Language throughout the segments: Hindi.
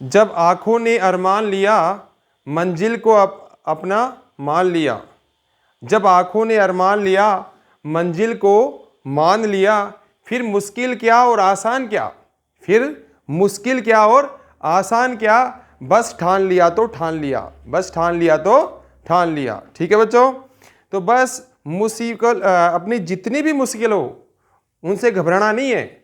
जब आंखों ने अरमान लिया, मंजिल को अपना मान लिया। जब आंखों ने अरमान लिया, मंजिल को मान लिया, फिर मुश्किल क्या और आसान क्या, फिर मुश्किल क्या और आसान क्या, बस ठान लिया तो ठान लिया, बस ठान लिया तो ठान लिया। ठीक है बच्चों, तो बस मुश्किल अपनी जितनी भी मुश्किल हो उनसे घबराना नहीं है,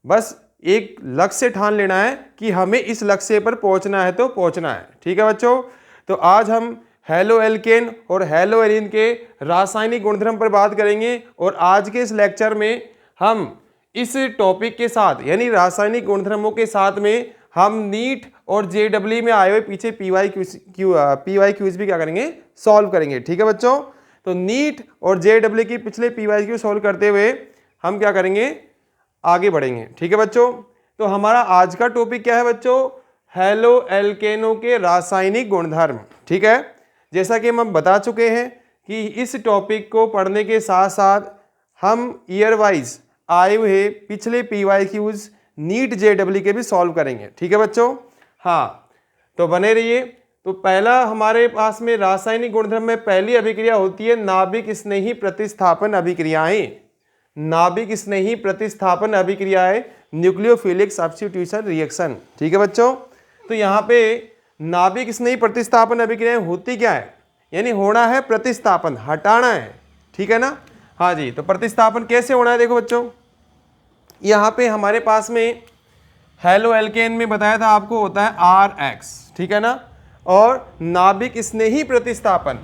बस एक लक्ष्य ठान लेना है कि हमें इस लक्ष्य पर पहुंचना है तो पहुंचना है। ठीक है बच्चों, तो आज हम हेलो एल्केन और हेलो एरीन के रासायनिक गुणधर्म पर बात करेंगे और आज के इस लेक्चर में हम इस टॉपिक के साथ यानी रासायनिक गुणधर्मों के साथ में हम नीट और जेडब्ल्यू में आए हुए पीछे पीवाई क्यूज भी क्या करेंगे, सॉल्व करेंगे। ठीक है बच्चों, तो नीट और जेडब्ल्यू की पिछले पीवाई क्यू सॉल्व करते हुए हम क्या करेंगे, आगे बढ़ेंगे। ठीक है बच्चों, तो हमारा आज का टॉपिक क्या है बच्चों, हेलो एल्केनों के रासायनिक गुणधर्म। ठीक है, जैसा कि हम बता चुके हैं कि इस टॉपिक को पढ़ने के साथ साथ हम ईयर वाइज आए हुए पिछले पीवाईक्यूज नीट जेडब्ल्यू के भी सॉल्व करेंगे। ठीक है बच्चों, हाँ तो बने रहिए। तो पहला हमारे पास में रासायनिक गुणधर्म में पहली अभिक्रिया होती है नाभिक स्नेही प्रतिस्थापन अभिक्रियाएं। नाभिक स्नेही प्रतिस्थापन अभिक्रियाएं, न्यूक्लियोफिलिक सब्स्टिट्यूशन रिएक्शन। ठीक है बच्चों, तो यहाँ पे नाभिक स्नेही प्रतिस्थापन अभिक्रियाएं होती क्या है, यानी होना है प्रतिस्थापन, हटाना है। ठीक है ना, हाँ जी, तो प्रतिस्थापन कैसे होना है, देखो बच्चों यहाँ पे हमारे पास में हेलो एल्केन में बताया था आपको होता है RX। ठीक है ना, और नाभिक स्नेही प्रतिस्थापन,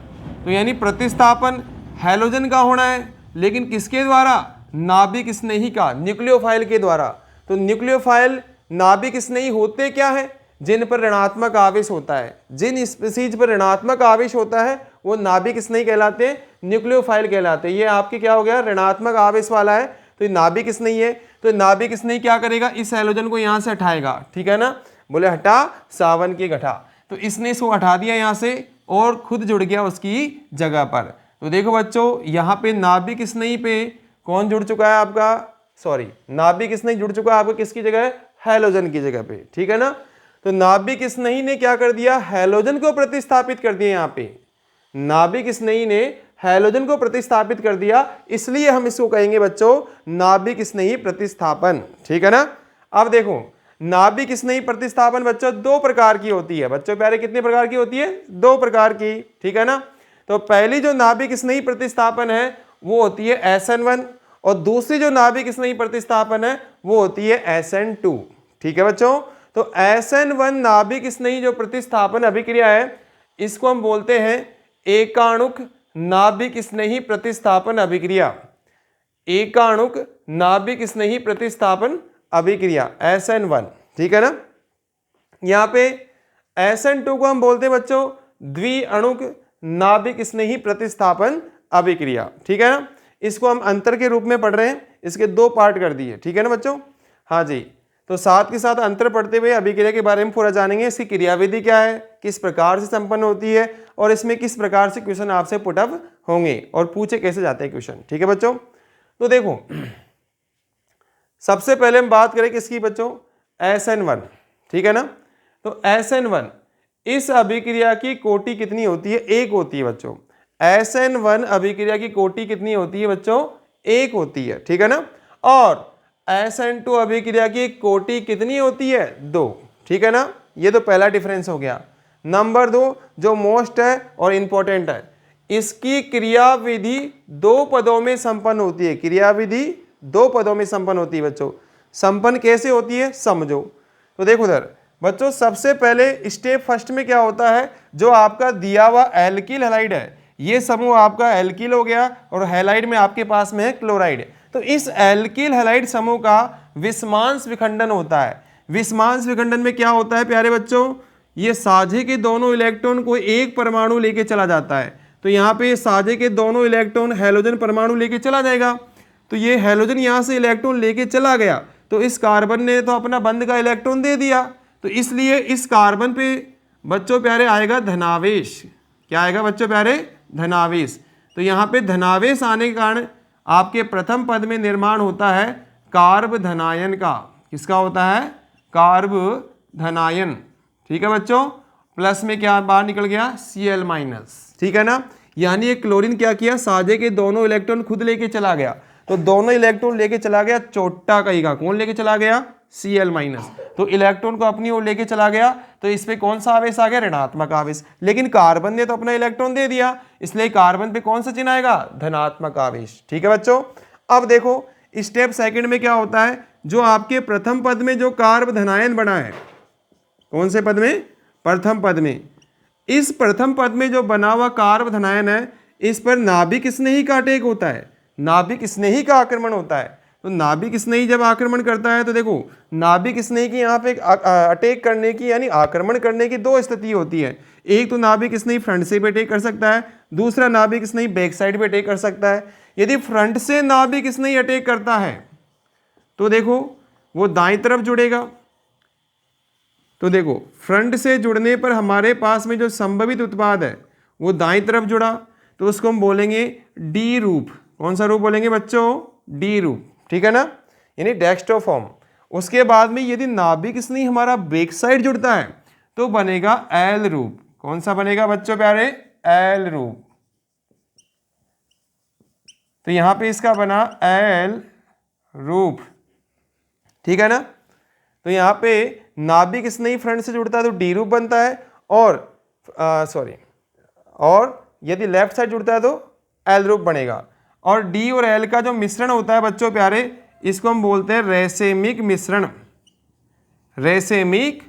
तो यानी प्रतिस्थापन हैलोजन का होना है, लेकिन किसके द्वारा, नाभिक स्नेही का, न्यूक्लियोफाइल के द्वारा। तो न्यूक्लियोफाइल नाभिक स्नेही होते क्या है, जिन पर ऋणात्मक आवेश होता है, जिन स्पीसीज पर ऋणात्मक आवेश होता है वो नाभिक स्नेही कहलाते हैं, न्यूक्लियोफाइल कहलाते हैं। ये आपके क्या हो गया, ऋणात्मक आवेश वाला है तो ये नाभिक स्नेही है। तो नाभिक स्नेही क्या करेगा, इस हैलोजन को यहाँ से हटाएगा। ठीक है ना, बोले हटा सावन की गठा, तो इसने इसको हटा दिया यहाँ से और खुद जुड़ गया उसकी जगह पर। तो देखो बच्चों यहाँ पे नाभिक स्नेही पे कौन जुड़ चुका है आपका, नाभिक स्नेही जुड़ चुका है आपका किसकी जगह, हैलोजन की जगह पे। ठीक है ना, तो नाभिक स्नेही ने क्या कर दिया, हैलोजन को प्रतिस्थापित कर दिया। यहाँ पे नाभिक स्नेही ने हैलोजन को प्रतिस्थापित कर दिया, इसलिए हम इसको कहेंगे बच्चों नाभिक स्नेही प्रतिस्थापन। ठीक है ना, अब देखो नाभिक स्नेही प्रतिस्थापन बच्चों दो प्रकार की होती है। बच्चों प्यारे कितने प्रकार की होती है, दो प्रकार की। ठीक है ना, तो पहली जो नाभिक स्नेही प्रतिस्थापन है वो होती है SN1 और दूसरी जो नाभिक स्नेही प्रतिस्थापन है वो होती है SN2। ठीक है बच्चों, तो SN1 नाभिक स्नेही जो प्रतिस्थापन अभिक्रिया है इसको हम बोलते हैं एकाणुक नाभिक स्नेही प्रतिस्थापन अभिक्रिया। एकाणुक नाभिक स्नेही प्रतिस्थापन अभिक्रिया SN1। ठीक है ना, यहाँ पे SN2 को हम बोलते हैं बच्चों द्विअणुक नाभिक स्नेही प्रतिस्थापन अभिक्रिया। ठीक है ना, इसको हम अंतर के रूप में पढ़ रहे हैं, इसके दो पार्ट कर दिए। ठीक है ना बच्चों, हाँ जी, तो साथ के साथ अंतर पढ़ते हुए अभिक्रिया के बारे में पूरा जानेंगे। इसकी क्रियाविधि क्या है, किस प्रकार से संपन्न होती है और इसमें किस प्रकार से क्वेश्चन आपसे पुटअप होंगे और पूछे कैसे जाते हैं क्वेश्चन। ठीक है बच्चों, तो देखो सबसे पहले हम बात करें किसकी बच्चों, SN1। ठीक है ना, तो SN1 इस अभिक्रिया की कोटि कितनी होती है, एक होती है बच्चों। SN1 अभिक्रिया की कोटि कितनी होती है बच्चों, एक होती है। ठीक है ना, और SN2 अभिक्रिया की कोटि कितनी होती है, दो। ठीक है ना, ये तो पहला डिफरेंस हो गया। नंबर दो जो मोस्ट है और इंपॉर्टेंट है, इसकी क्रियाविधि दो पदों में संपन्न होती है। क्रियाविधि दो पदों में संपन्न होती है बच्चों। संपन्न कैसे होती है समझो, तो देखो उधर बच्चों सबसे पहले स्टेप फर्स्ट में क्या होता है, जो आपका दिया हुआ एल्किल हैलाइड है, ये समूह आपका एल्किल हो गया और हैलाइड में आपके पास में है क्लोराइड। तो इस एल्किल हैलाइड समूह का विषमांश विखंडन होता है। विषमांश विखंडन में क्या होता है प्यारे बच्चों, ये साझे के दोनों इलेक्ट्रॉन को एक परमाणु लेके चला जाता है। तो यहाँ पे साझे के दोनों इलेक्ट्रॉन हैलोजन परमाणु लेके चला जाएगा। तो ये हैलोजन यहाँ से इलेक्ट्रॉन लेके चला गया, तो इस कार्बन ने तो अपना बंद का इलेक्ट्रॉन दे दिया, तो इसलिए इस कार्बन पे बच्चों प्यारे आएगा धनावेश। क्या आएगा बच्चों प्यारे, धनावेश। तो यहाँ पे धनावेश आने के कारण आपके प्रथम पद में निर्माण होता है कार्ब धनायन का। किसका होता है, कार्ब धनायन। ठीक है बच्चों, प्लस में क्या बाहर निकल गया Cl माइनस, ठीक है ना। यानी ये क्लोरीन क्या किया, साझे के दोनों इलेक्ट्रॉन खुद लेके चला गया, तो दोनों इलेक्ट्रॉन लेके चला गया चोटा कहीं का, कौन लेके चला गया Cl माइनस, तो इलेक्ट्रॉन को अपनी ओर लेके चला गया, तो इस पे कौन सा आवेश आ गया, ऋणात्मक आवेश। लेकिन कार्बन ने तो अपना इलेक्ट्रॉन दे दिया, इसलिए कार्बन पे कौन सा चिन्ह आएगा, धनात्मक आवेश। ठीक है बच्चों, अब देखो स्टेप सेकंड में क्या होता है, जो आपके प्रथम पद में जो कार्ब धनायन बना है, कौन से पद में, प्रथम पद में, इस प्रथम पद में जो बना हुआ कार्ब धनायन है, इस पर नाभिक स्नेही का अटैक होता है, नाभिक स्नेही का आक्रमण होता है। तो नाभिक स्नेही जब आक्रमण करता है तो देखो नाभिक स्नेही की यहाँ पे अटैक करने की यानी आक्रमण करने की दो स्थिति होती है। एक तो नाभिक स्नेही फ्रंट से भी अटैक कर सकता है, दूसरा नाभिक स्नेही बैक साइड पे अटैक कर सकता है। यदि फ्रंट से नाभिक स्नेही अटैक करता है तो देखो वो दाईं तरफ जुड़ेगा, तो देखो फ्रंट से जुड़ने पर हमारे पास में जो संभवित उत्पाद है वो दाईं तरफ जुड़ा, तो उसको हम बोलेंगे डी रूप। कौन सा रूप बोलेंगे बच्चों, डी रूप, ठीक है ना, यानी डेक्स्ट्रोफॉर्म। उसके बाद में यदि नाभिक स्नेही हमारा बैक साइड जुड़ता है तो बनेगा एल रूप। कौन सा बनेगा बच्चों प्यारे, एल रूप। तो यहां पे इसका बना एल रूप, ठीक है ना। तो यहाँ पे नाभिक स्नेही फ्रंट से जुड़ता है तो डी रूप बनता है, और यदि लेफ्ट साइड जुड़ता है तो एल रूप बनेगा। और डी और एल का जो मिश्रण होता है बच्चों प्यारे, इसको हम बोलते हैं रेसेमिक मिश्रण। रेसेमिक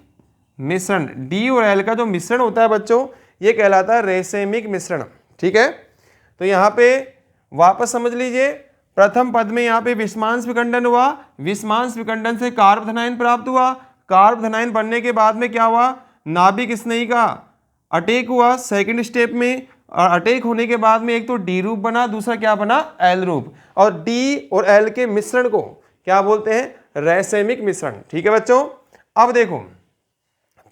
मिश्रण, डी और एल का जो मिश्रण होता है बच्चों ये कहलाता है रेसेमिक मिश्रण। ठीक है, तो यहाँ पे वापस समझ लीजिए, प्रथम पद में यहाँ पे विषमांश विखंडन हुआ, विषमांश विखंडन से कार्ब धनायन प्राप्त हुआ, कार्ब धनायन बनने के बाद में क्या हुआ, नाभिक स्नेही का अटैक हुआ सेकंड स्टेप में, और अटैक होने के बाद में एक तो डी रूप बना, दूसरा क्या बना, एल रूप। और डी और एल के मिश्रण को क्या बोलते हैं, रेसेमिक मिश्रण। ठीक है बच्चों, अब देखो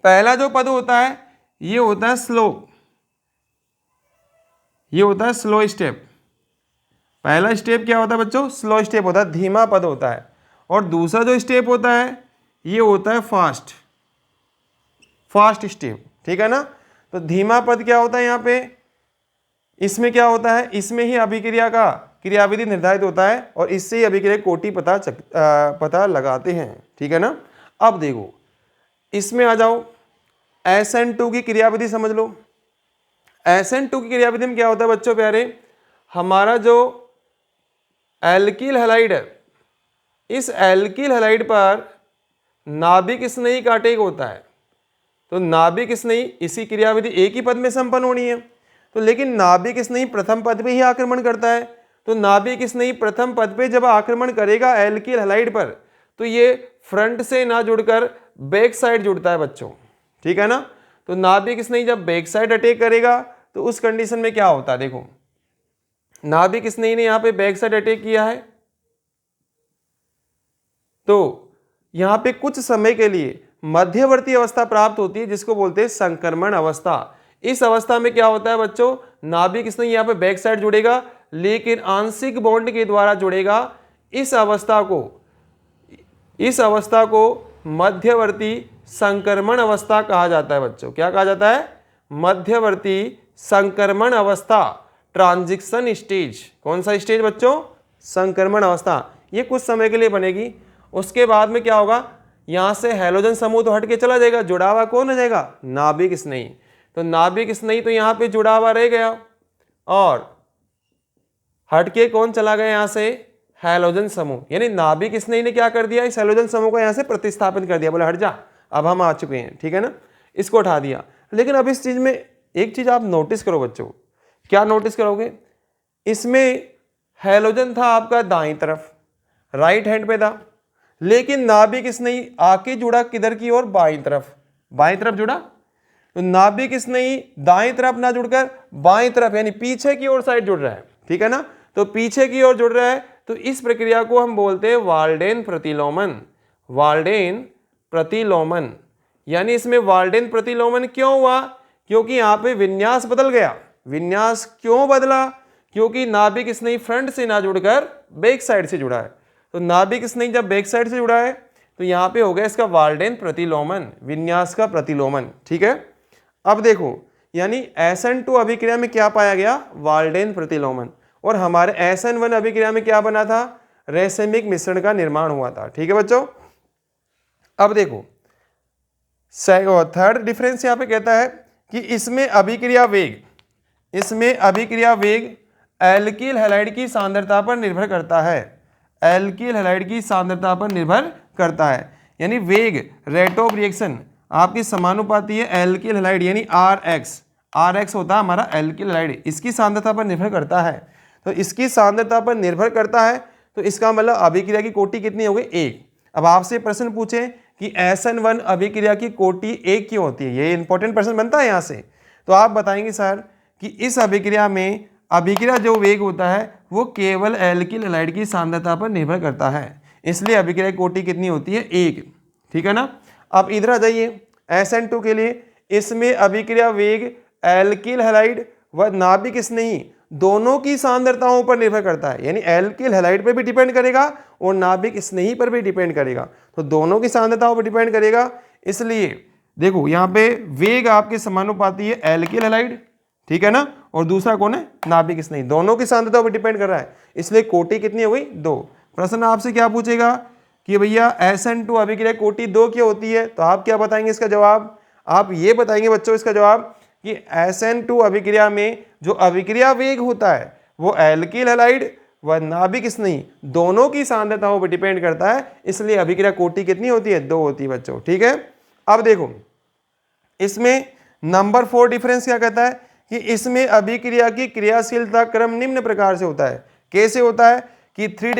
पहला जो पद होता है ये होता है स्लो, ये होता है स्लो स्टेप। पहला स्टेप क्या होता है बच्चों, स्लो स्टेप होता है, धीमा पद होता है। और दूसरा जो स्टेप होता है ये होता है फास्ट, फास्ट स्टेप। ठीक है ना, तो धीमा पद क्या होता है यहाँ पे, इसमें क्या होता है, इसमें ही अभिक्रिया का क्रियाविधि निर्धारित होता है और इससे ही अभिक्रिया कोटि पता लगाते हैं। ठीक है ना, अब देखो इसमें आ जाओ, SN2 की क्रियाविधि समझ लो। SN2 की क्रियाविधि में क्या होता है बच्चों प्यारे, हमारा जो एल्किल हैलाइड है, इस एल्किल हैलाइड पर नाभिक स्नेही का अटैक होता है। तो नाभिक स्नेही, इसी क्रियाविधि एक ही पद में संपन्न होनी है, तो लेकिन नाभिक स्नेही प्रथम पद पे ही आक्रमण करता है। तो नाभिक स्नेही प्रथम पद पे जब आक्रमण करेगा एल्किल हैलाइड पर, तो ये फ्रंट से ना जुड़कर बैक साइड जुड़ता है बच्चों। ठीक है ना, तो नाभिक स्नेही जब बैक साइड अटैक करेगा तो उस कंडीशन में क्या होता है, देखो नाभिक स्नेही ने यहाँ पे बैक साइड अटैक किया है, तो यहाँ पे कुछ समय के लिए मध्यवर्ती अवस्था प्राप्त होती है जिसको बोलते हैं संक्रमण अवस्था। इस अवस्था में क्या होता है बच्चों, नाभिक स्नेही यहाँ पे बैक साइड जुड़ेगा लेकिन आंशिक बॉन्ड के द्वारा जुड़ेगा। इस अवस्था को मध्यवर्ती संक्रमण अवस्था कहा जाता है बच्चों। क्या कहा जाता है, मध्यवर्ती संक्रमण अवस्था, ट्रांजिशन स्टेज। कौन सा स्टेज बच्चों, संक्रमण अवस्था। ये कुछ समय के लिए बनेगी, उसके बाद में क्या होगा, यहां से हैलोजन समूह तो हट के चला जाएगा, जुड़ा हुआ कौन हो जाएगा, नाभिक स्नेही। तो नाभिक स्नेही तो यहां पे जुड़ा हुआ रह गया और हट के कौन चला गया यहां से, हैलोजन समूह। यानी नाभिक स्नेही ने क्या कर दिया, इस हैलोजन समूह को यहां से प्रतिस्थापित कर दिया, बोले हट जा, अब हम आ चुके हैं। ठीक है ना, इसको उठा दिया। लेकिन अब इस चीज में एक चीज आप नोटिस करो बच्चों, क्या नोटिस करोगे, इसमें हैलोजन था आपका दाईं तरफ, राइट हैंड पे था, लेकिन नाभिक स्नेही आके जुड़ा किधर की ओर, बाईं तरफ, बाईं तरफ जुड़ा। तो नाभिक स्नेही दाईं तरफ ना जुड़कर बाईं तरफ यानी पीछे की ओर साइड जुड़ रहा है। ठीक है ना, तो पीछे की ओर जुड़ रहा है, तो इस प्रक्रिया को हम बोलते हैं वाल्डेन प्रतिलोमन। वाल्डेन प्रतिलोमन, यानी इसमें वाल्डेन प्रतिलोमन क्यों हुआ, क्योंकि यहाँ पे विन्यास बदल गया। विन्यास क्यों बदला, क्योंकि नाभिक स्नेही फ्रंट से ना जुड़कर बैक साइड से जुड़ा है। तो नाभिक स्नेही जब बैक साइड से जुड़ा है तो यहाँ पे हो गया इसका वाल्डेन प्रतिलोमन, विन्यास का प्रतिलोमन। ठीक है, अब देखो यानी SN2 अभिक्रिया में क्या पाया गया, वाल्डेन प्रतिलोमन, और हमारे SN1 अभिक्रिया में क्या बना था, रेसेमिक मिश्रण का निर्माण हुआ था। ठीक है बच्चों, अब देखो थर्ड डिफरेंस यहाँ पे कहता है कि इसमें अभिक्रिया वेग एल्किल हैलाइड की सांद्रता पर निर्भर करता है, एल्किल हैलाइड की सांद्रता पर निर्भर करता है। यानी वेग, रेट ऑफ रिएक्शन आपकी समानुपाती है एल्किल हैलाइड यानी RX होता है हमारा एल्किल हैलाइड, इसकी सांद्रता पर निर्भर करता है। तो इसकी सांद्रता पर निर्भर करता है तो इसका मतलब अभिक्रिया की कोटि कितनी हो गई, 1। अब आपसे प्रश्न पूछे कि SN1 अभिक्रिया की कोटि 1 क्यों होती है, ये इंपॉर्टेंट प्रश्न बनता है यहाँ से। तो आप बताएंगे सर कि इस अभिक्रिया में अभिक्रिया जो वेग होता है वो केवल एल्किल हैलाइड की सांद्रता पर निर्भर करता है, इसलिए अभिक्रिया की कोटि कितनी होती है, 1। ठीक है ना। अब इधर आ जाइए SN2 के लिए, इसमें अभिक्रिया वेग एल्किल हैलाइड व नाभिक स्नेही दोनों की सांद्रताओं पर निर्भर करता है, यानी एल्किल हैलाइड पर भी डिपेंड करेगा और नाभिक स्नेही पर भी डिपेंड करेगा, तो दोनों की सांद्रताओं पर डिपेंड करेगा। इसलिए देखो यहाँ पे वेग आपके समानुपाती है एल्किल हैलाइड, ठीक है ना, और दूसरा कौन है, नाभिक स्नेही, दोनों की सांद्रताओं पर डिपेंड कर रहा है, इसलिए कोटि कितनी हो गई, 2। प्रश्न आपसे क्या पूछेगा कि भैया SN2 अभिक्रिया कोटि 2 क्यों होती है, तो आप क्या बताएंगे इसका जवाब, आप ये बताएंगे बच्चों इसका जवाब कि SN2 अभिक्रिया में जो अभिक्रिया वेग होता है वो एल्किल हैलाइड व नाभिक स्नेही दोनों की सांद्रताओं पर डिपेंड करता है, इसलिए अभिक्रिया कोटि कितनी होती है, 2 होती है बच्चों। ठीक है, अब देखो इसमें नंबर 4 डिफरेंस क्या कहता है कि इसमें अभिक्रिया की क्रियाशीलता क्रम निम्न प्रकार से होता है। कैसे होता है कि 3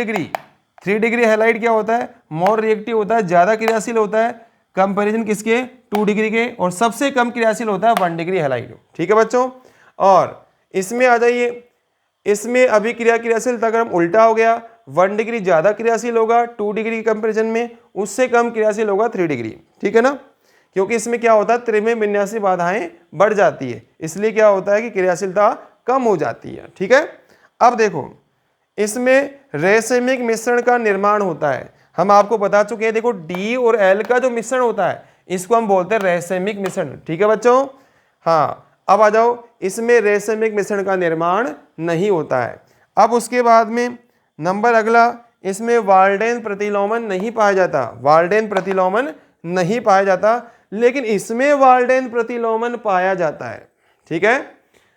डिग्री हैलाइड क्या होता है, मोर रिएक्टिव होता है, ज्यादा क्रियाशील होता है कंपैरिजन किसके, 2 डिग्री के, और सबसे कम क्रियाशील होता है 1 डिग्री हैलाइड। ठीक है बच्चों, और इसमें आ जाइए, इसमें अभिक्रिया क्रियाशीलता क्रम उल्टा हो गया, 1 डिग्री ज्यादा क्रियाशील होगा 2 डिग्री कंपैरिजन में, उससे कम क्रियाशील होगा 3 डिग्री। ठीक है ना, क्योंकि इसमें क्या होता है, त्रिमेय विन्यासी बाधाएं बढ़ जाती है, इसलिए क्या होता है कि क्रियाशीलता कम हो जाती है। ठीक है, अब देखो इसमें रेसेमिक मिश्रण का निर्माण होता है, हम आपको बता चुके हैं, देखो D और L का जो मिश्रण होता है इसको हम बोलते हैं रेसेमिक मिश्रण। ठीक है बच्चों, हाँ अब आ जाओ, इसमें रेसेमिक मिश्रण का निर्माण नहीं होता है। अब उसके बाद में नंबर अगला, इसमें वाल्डेन प्रतिलोमन नहीं पाया जाता, वाल्डेन प्रतिलोमन नहीं पाया जाता, लेकिन इसमें वाल्डेन प्रतिलोमन पाया जाता है। ठीक है,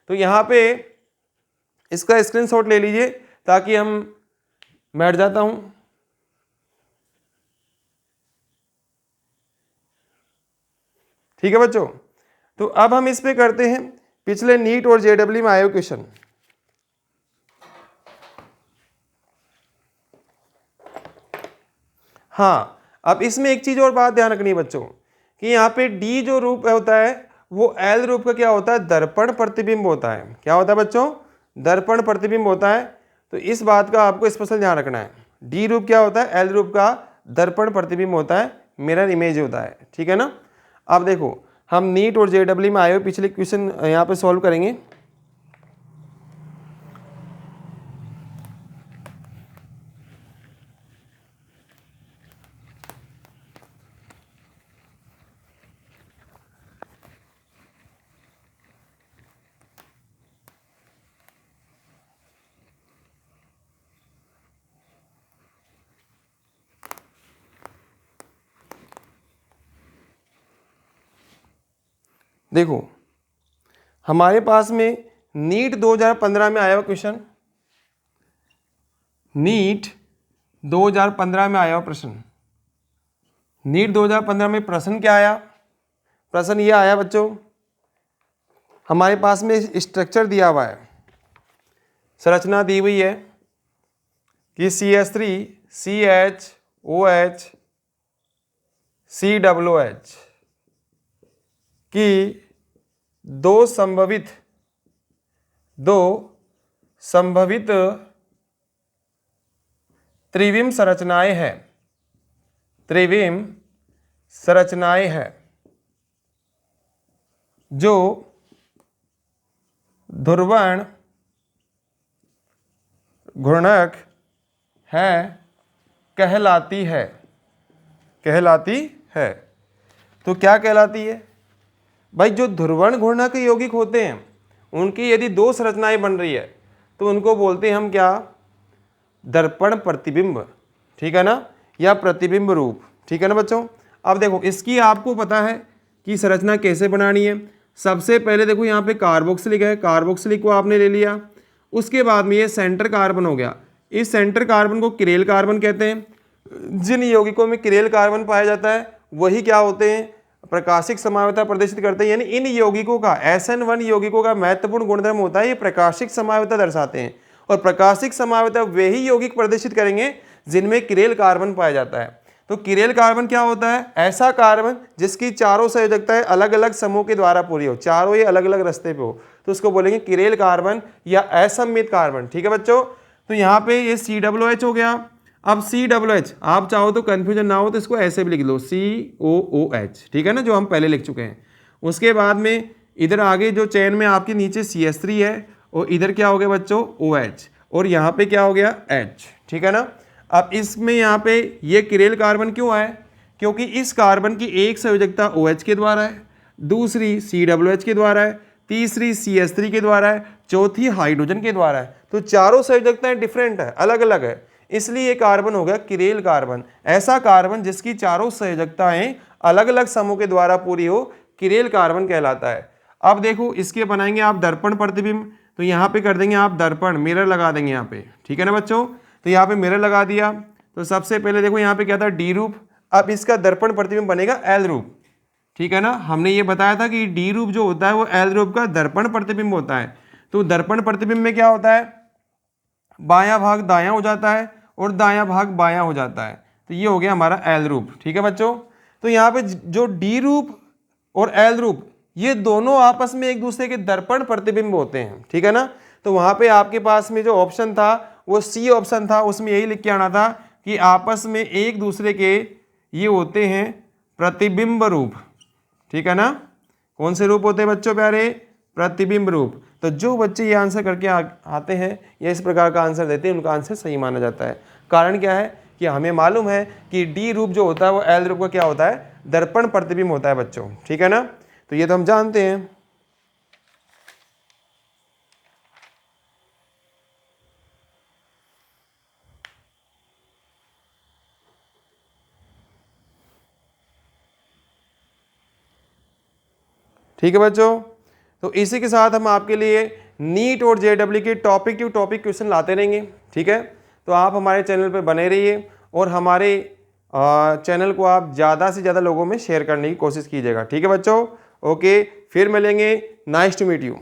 तो यहाँ पे इसका स्क्रीनशॉट ले लीजिए ताकि हम, बैठ जाता हूं, ठीक है बच्चों। तो अब हम इस पे करते हैं पिछले नीट और JEE में आए हुए क्वेश्चन। हाँ, अब इसमें एक चीज और बात ध्यान रखनी है बच्चों कि यहाँ पे D जो रूप होता है वो L रूप का क्या होता है, दर्पण प्रतिबिंब होता है। क्या होता है बच्चों, दर्पण प्रतिबिंब होता है, तो इस बात का आपको स्पेशल ध्यान रखना है। D रूप क्या होता है, L रूप का दर्पण प्रतिबिंब होता है, मिरर इमेज होता है। ठीक है ना। अब देखो हम नीट और JEE में आए हुए पिछले क्वेश्चन यहाँ पे सॉल्व करेंगे। देखो हमारे पास में नीट 2015 में आया हुआ क्वेश्चन, नीट 2015 में आया हुआ प्रश्न, नीट 2015 में प्रश्न क्या आया, प्रश्न ये आया बच्चों, हमारे पास में स्ट्रक्चर दिया हुआ है, संरचना दी हुई है कि CH3 CHOH COOH की दो संभवित त्रिविम संरचनाएं हैं, त्रिविम संरचनाएं हैं जो ध्रुवण घूर्णक है कहलाती है, कहलाती है। तो क्या कहलाती है भाई? जो ध्रुवण घूर्णक यौगिक होते हैं उनकी यदि दो संरचनाएं बन रही है तो उनको बोलते हैं हम क्या? दर्पण प्रतिबिंब, ठीक है ना, या प्रतिबिंब रूप, ठीक है ना बच्चों। अब देखो इसकी आपको पता है कि संरचना कैसे बनानी है। सबसे पहले देखो यहाँ पे कार्बोक्सिलिक है, कार्बोक्सिलिक को आपने ले लिया। उसके बाद में ये सेंटर कार्बन हो गया। इस सेंटर कार्बन को किरेल कार्बन कहते हैं। जिन यौगिकों में किरेल कार्बन पाया जाता है वही क्या होते हैं? प्रकाशिक समावयवता प्रदर्शित करते हैं। यानी इन यौगिकों का SN1 यौगिकों का महत्वपूर्ण गुणधर्म होता है, ये प्रकाशिक समावयवता दर्शाते हैं। और प्रकाशिक समावयवता वे ही यौगिक प्रदर्शित करेंगे जिनमें किरेल कार्बन पाया जाता है। तो किरेल कार्बन क्या होता है? ऐसा कार्बन जिसकी चारों संयोजकताएं अलग अलग समूह के द्वारा पूरी हो, चारों ये अलग अलग रास्ते पे हो, तो उसको बोलेंगे किरेल कार्बन या असममित कार्बन, ठीक है बच्चों। तो यहाँ पे ये COOH हो गया। अब COOH आप चाहो तो कंफ्यूजन ना हो तो इसको ऐसे भी लिख लो COOH, ठीक है ना, जो हम पहले लिख चुके हैं। उसके बाद में इधर आगे जो चेन में आपके नीचे CH3 है और इधर क्या हो गया बच्चों? OH, और यहाँ पे क्या हो गया? H, ठीक है ना। अब इसमें यहाँ पे ये किरेल कार्बन क्यों आए? क्योंकि इस कार्बन की एक संयोजकता OH के द्वारा है, दूसरी COOH के द्वारा है, तीसरी CH3 के द्वारा है, चौथी हाइड्रोजन के द्वारा है। तो चारों संयोजकताएं डिफरेंट है, अलग अलग है, इसलिए ये कार्बन हो गया किरेल कार्बन। ऐसा कार्बन जिसकी चारों संयोजकताएं अलग अलग समूह के द्वारा पूरी हो, किरेल कार्बन कहलाता है। अब देखो इसके बनाएंगे आप दर्पण प्रतिबिंब। तो यहाँ पे कर देंगे आप दर्पण, मिरर लगा देंगे यहाँ पे, ठीक है ना बच्चों। तो यहाँ पे मिरर लगा दिया। तो सबसे पहले देखो यहाँ पे क्या था? D रूप। अब इसका दर्पण प्रतिबिंब बनेगा L रूप, ठीक है ना। हमने ये बताया था कि D रूप जो होता है वो L रूप का दर्पण प्रतिबिंब होता है। तो दर्पण प्रतिबिंब में क्या होता है? बायां भाग दायां हो जाता है और दायां भाग बायां हो जाता है। तो ये हो गया हमारा L रूप, ठीक है बच्चों। तो यहाँ पे जो D रूप और L रूप ये दोनों आपस में एक दूसरे के दर्पण प्रतिबिंब होते हैं, ठीक है ना। तो वहां पे आपके पास में जो ऑप्शन था वो C ऑप्शन था, उसमें यही लिख के आना था कि आपस में एक दूसरे के ये होते हैं प्रतिबिंब रूप, ठीक है ना। कौन से रूप होते हैं बच्चों प्यारे? प्रतिबिंब रूप। तो जो बच्चे ये आंसर करके आते हैं या इस प्रकार का आंसर देते हैं उनका आंसर सही माना जाता है। कारण क्या है कि हमें मालूम है कि D रूप जो होता है वो L रूप का क्या होता है? दर्पण प्रतिबिंब होता है बच्चों, ठीक है ना। तो ये तो हम जानते हैं। ठीक है बच्चों, तो इसी के साथ हम आपके लिए नीट और JEE के टॉपिक टू टॉपिक क्वेश्चन लाते रहेंगे, ठीक है। तो आप हमारे चैनल पर बने रहिए और हमारे चैनल को आप ज़्यादा से ज़्यादा लोगों में शेयर करने की कोशिश कीजिएगा, ठीक है बच्चों। ओके, फिर मिलेंगे। Nice to meet you.